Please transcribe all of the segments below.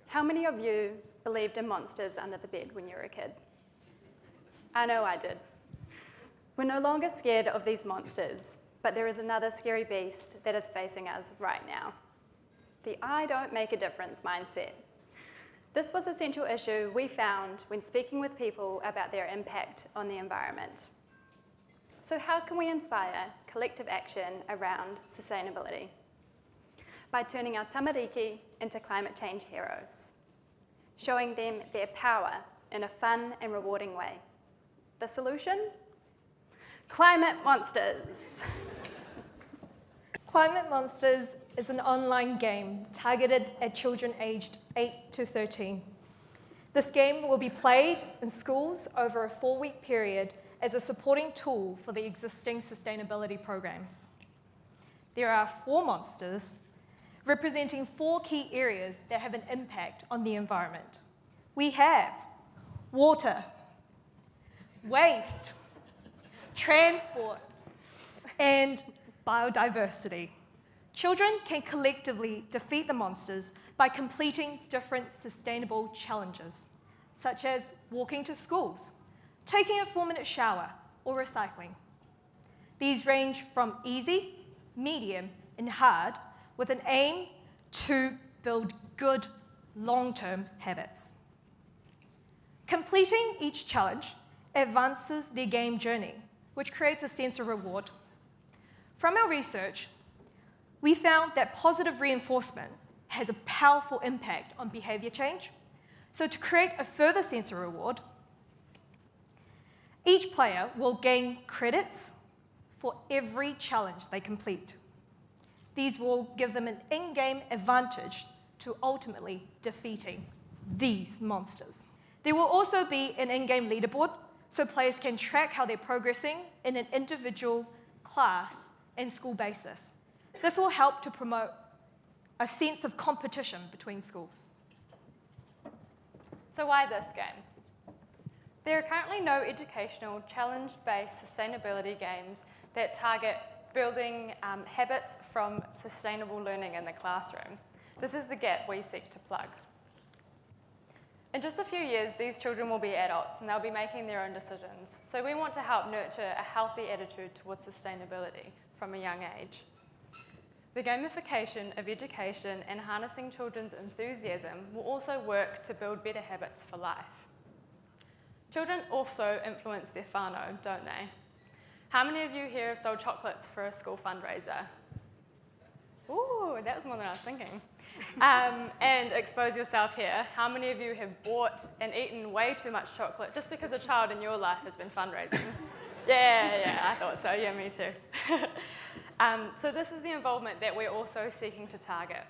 How many of you believed in monsters under the bed when you were a kid? I know I did. We're no longer scared of these monsters, but there is another scary beast that is facing us right now. The I don't make a difference mindset. This was a central issue we found when speaking with people about their impact on the environment. So how can we inspire collective action around sustainability? By turning our tamariki into climate change heroes, showing them their power in a fun and rewarding way. The solution? Climate Monsters. Climate Monsters is an online game targeted at children aged 8 to 13. This game will be played in schools over a 4-week period as a supporting tool for the existing sustainability programs. There are 4 monsters representing 4 key areas that have an impact on the environment. We have water, waste, transport, and biodiversity. Children can collectively defeat the monsters by completing different sustainable challenges, such as walking to schools, taking a 4-minute shower, or recycling. These range from easy, medium, and hard, with an aim to build good long-term habits. Completing each challenge advances their game journey, which creates a sense of reward. From our research, we found that positive reinforcement has a powerful impact on behavior change. So to create a further sense of reward, each player will gain credits for every challenge they complete. These will give them an in-game advantage to ultimately defeating these monsters. There will also be an in-game leaderboard, so players can track how they're progressing in an individual, class, and school basis. This will help to promote a sense of competition between schools. So why this game? There are currently no educational, challenge-based sustainability games that target building habits from sustainable learning in the classroom. This is the gap we seek to plug. In just a few years, these children will be adults and they'll be making their own decisions. So we want to help nurture a healthy attitude towards sustainability from a young age. The gamification of education and harnessing children's enthusiasm will also work to build better habits for life. Children also influence their whānau, don't they? How many of you here have sold chocolates for a school fundraiser? Ooh, that was more than I was thinking. And expose yourself here. How many of you have bought and eaten way too much chocolate just because a child in your life has been fundraising? Yeah, I thought so. Yeah, me too. So this is the involvement that we're also seeking to target.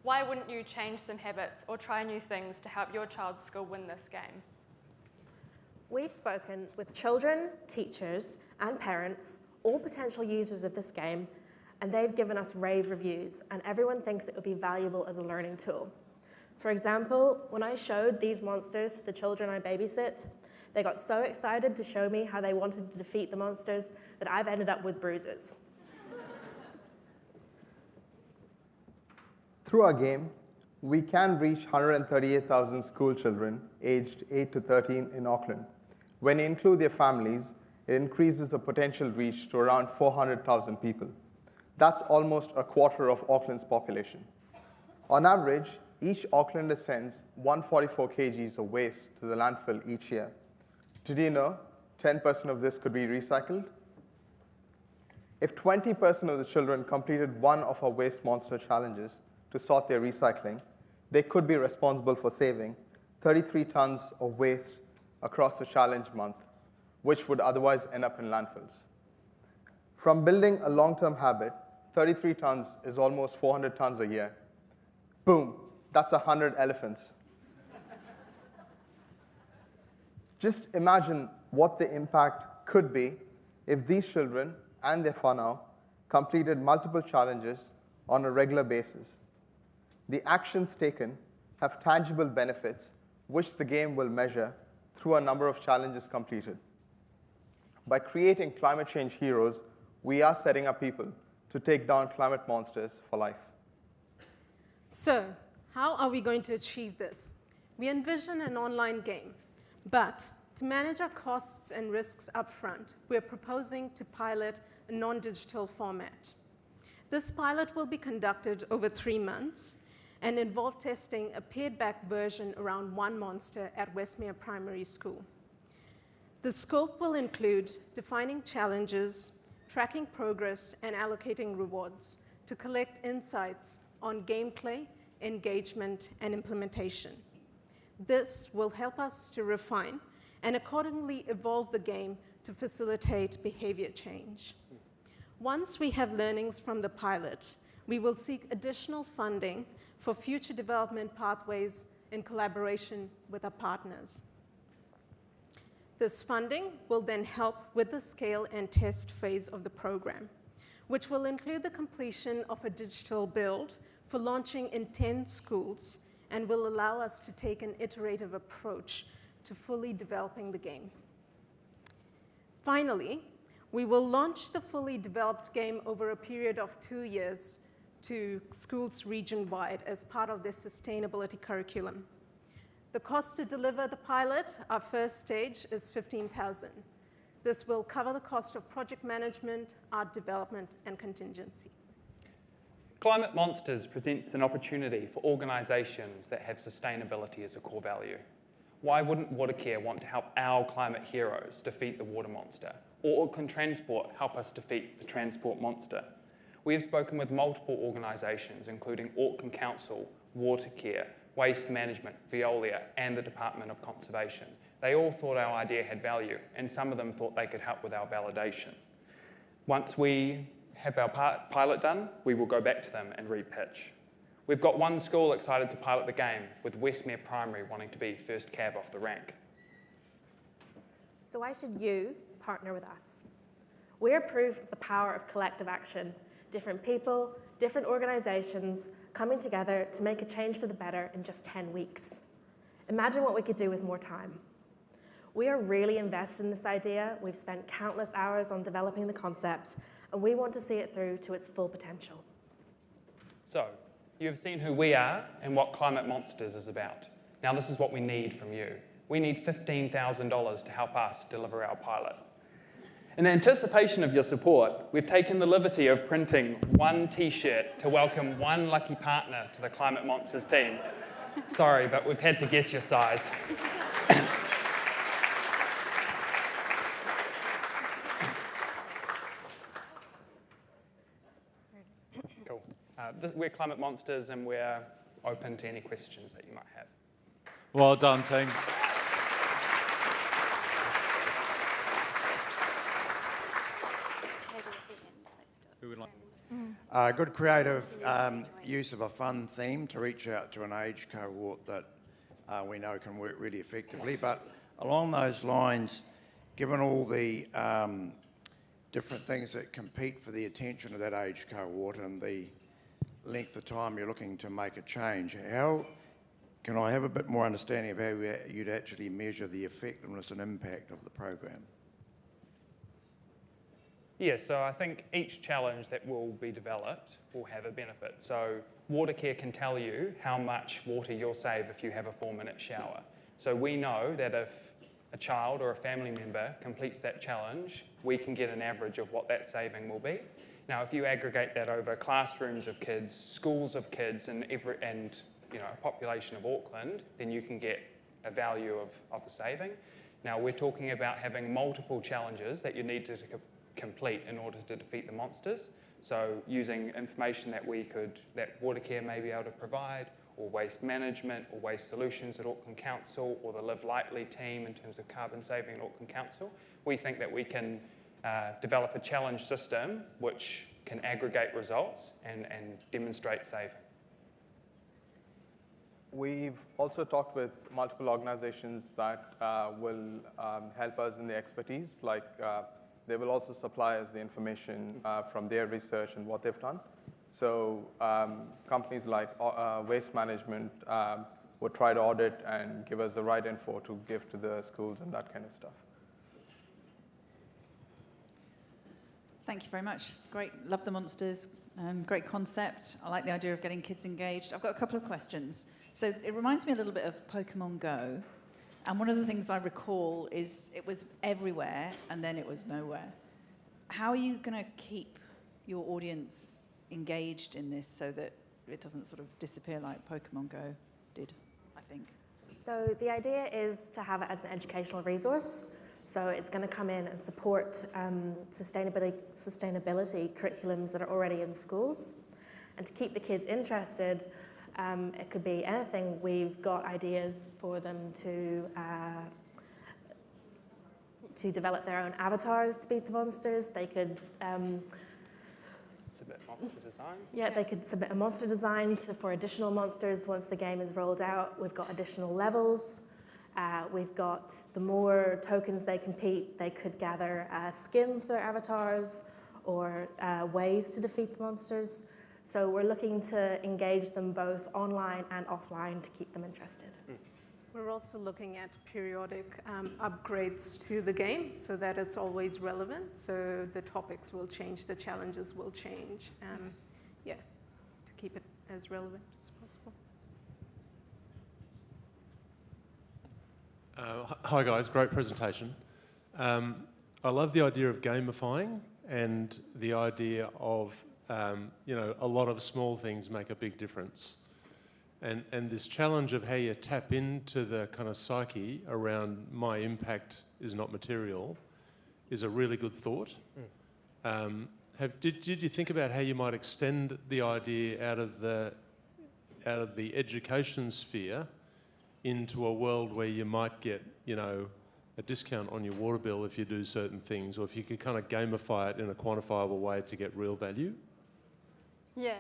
Why wouldn't you change some habits or try new things to help your child's school win this game? We've spoken with children, teachers, and parents, all potential users of this game, and they've given us rave reviews, and everyone thinks it would be valuable as a learning tool. For example, when I showed these monsters to the children I babysit, they got so excited to show me how they wanted to defeat the monsters that I've ended up with bruises. Through our game, we can reach 138,000 school children aged 8 to 13 in Auckland. When you include their families, it increases the potential reach to around 400,000 people. That's almost a quarter of Auckland's population. On average, each Aucklander sends 144 kgs of waste to the landfill each year. Did you know 10% of this could be recycled? If 20% of the children completed one of our Waste Monster challenges to sort their recycling, they could be responsible for saving 33 tons of waste across the challenge month, which would otherwise end up in landfills. From building a long-term habit, 33 tons is almost 400 tons a year. Boom, that's 100 elephants. Just imagine what the impact could be if these children and their whānau completed multiple challenges on a regular basis. The actions taken have tangible benefits, which the game will measure through a number of challenges completed. By creating climate change heroes, we are setting up people to take down climate monsters for life. So, How are we going to achieve this? We envision an online game, but to manage our costs and risks upfront, we're proposing to pilot a non-digital format. This pilot will be conducted over 3 months and involve testing a pared-back version around one monster at Westmere Primary School. The scope will include defining challenges, tracking progress, and allocating rewards to collect insights on gameplay, engagement, and implementation. This will help us to refine and accordingly evolve the game to facilitate behavior change. Once we have learnings from the pilot, we will seek additional funding for future development pathways in collaboration with our partners. This funding will then help with the scale and test phase of the program, which will include the completion of a digital build for launching in 10 schools and will allow us to take an iterative approach to fully developing the game. Finally, we will launch the fully developed game over a period of 2 years to schools region-wide as part of their sustainability curriculum. The cost to deliver the pilot, our first stage, is $15,000. This will cover the cost of project management, art development, and contingency. Climate Monsters presents an opportunity for organisations that have sustainability as a core value. Why wouldn't Watercare want to help our climate heroes defeat the water monster? Or Auckland Transport help us defeat the transport monster? We have spoken with multiple organisations, including Auckland Council, Watercare, Waste Management, Veolia, and the Department of Conservation. They all thought our idea had value, and some of them thought they could help with our validation. Once we have our pilot done, we will go back to them and re-pitch. We've got one school excited to pilot the game, with Westmere Primary wanting to be first cab off the rank. So why should you partner with us? We're proof of the power of collective action. Different people, different organisations coming together to make a change for the better in just 10 weeks. Imagine what we could do with more time. We are really invested in this idea. We've spent countless hours on developing the concept, and we want to see it through to its full potential. So, you have seen who we are and what Climate Monsters is about. Now this is what we need from you. We need $15,000 to help us deliver our pilot. In anticipation of your support, we've taken the liberty of printing one t-shirt to welcome one lucky partner to the Climate Monsters team. Sorry, but we've had to guess your size. Cool. We're Climate Monsters and we're open to any questions that you might have. Well done, team. Who would like? Good creative use of a fun theme to reach out to an age cohort that we know can work really effectively. But along those lines, given all the different things that compete for the attention of that age cohort and the length of time you're looking to make a change, how can I have a bit more understanding of how you'd actually measure the effectiveness and impact of the program? Yeah, so I think each challenge that will be developed will have a benefit. So Watercare can tell you how much water you'll save if you have a 4-minute shower. So we know that if a child or a family member completes that challenge, we can get an average of what that saving will be. Now, if you aggregate that over classrooms of kids, schools of kids, and a population of Auckland, then you can get a value of a saving. Now, we're talking about having multiple challenges that you need to complete in order to defeat the monsters. So using information that Watercare may be able to provide, or waste management, or waste solutions at Auckland Council, or the Live Lightly team in terms of carbon saving at Auckland Council, we think that we can develop a challenge system which can aggregate results and demonstrate saving. We've also talked with multiple organizations that will help us in the expertise, like they will also supply us the information from their research and what they've done. So companies like Waste Management would try to audit and give us the right info to give to the schools and that kind of stuff. Thank you very much. Great. Love the monsters. And great concept. I like the idea of getting kids engaged. I've got a couple of questions. So it reminds me a little bit of Pokemon Go. And one of the things I recall is it was everywhere and then it was nowhere. How are you going to keep your audience engaged in this so that it doesn't sort of disappear like Pokemon Go did, I think? So the idea is to have it as an educational resource. So it's going to come in and support sustainability curriculums that are already in schools. And to keep the kids interested, it could be anything. We've got ideas for them to develop their own avatars to beat the monsters. They could Submit monster design. Yeah, they could submit a monster design for additional monsters once the game is rolled out. We've got additional levels. We've got the more tokens they compete, they could gather skins for their avatars or ways to defeat the monsters. So we're looking to engage them both online and offline to keep them interested. We're also looking at periodic upgrades to the game so that it's always relevant. So the topics will change, the challenges will change. To keep it as relevant as possible. Hi guys, great presentation. I love the idea of gamifying and the idea of, a lot of small things make a big difference. And this challenge of how you tap into the kind of psyche around my impact is not material is a really good thought. Did you think about how you might extend the idea out of the education sphere into a world where you might get, a discount on your water bill if you do certain things, or if you could kind of gamify it in a quantifiable way to get real value? Yeah,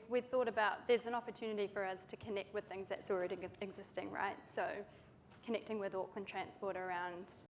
we've thought about, there's an opportunity for us to connect with things that's already existing, right? So connecting with Auckland Transport around